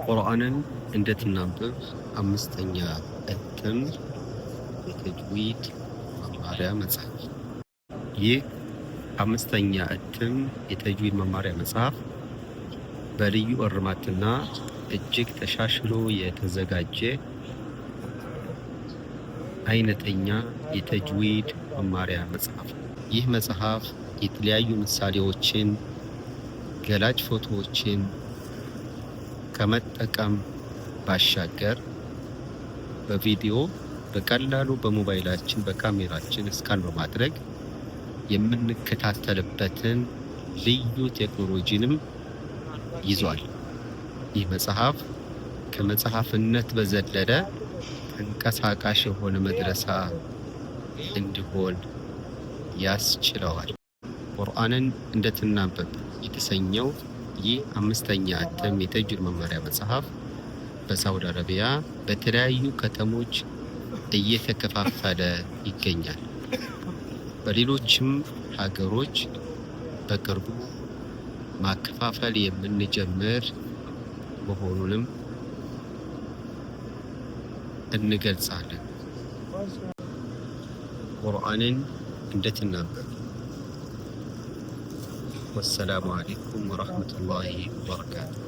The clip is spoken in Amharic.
ቁርአንን እንድትናበብ አምስተኛ እትም የተጅዊድ መማሪያ መጽሐፍ። ይህ አምስተኛ እትም የተጅዊድ መማሪያ መጽሐፍ በልዩ እርማትና እጅግ ተሻሽሎ የተዘጋጀ አይነተኛ የተጅዊድ መማሪያ መጽሐፍ። ይህ መጽሐፍ የተለያዩ ምሳሌዎችን፣ ገላጭ ፎቶዎችን ከመጠቀም ባሻገር በቪዲዮ በቀላሉ በሞባይላችን በካሜራችን እስካን በማድረግ የምንከታተልበትን ልዩ ቴክኖሎጂንም ይዟል። ይህ መጽሐፍ ከመጽሐፍነት በዘለለ ተንቀሳቃሽ የሆነ መድረሳ እንዲሆን ያስችለዋል። ቁርአንን እንድትናበብ የተሰኘው ይህ አምስተኛ እትም የተጅዊድ መማሪያ መጽሐፍ በሳውዲ አረቢያ በተለያዩ ከተሞች እየተከፋፈለ ይገኛል። በሌሎችም ሀገሮች በቅርቡ ማከፋፈል የምንጀምር መሆኑንም እንገልጻለን። ቁርአንን እንድትናበብ። ወሰላሙ አለይኩም ወረሕመቱላሂ ወበረካቱ።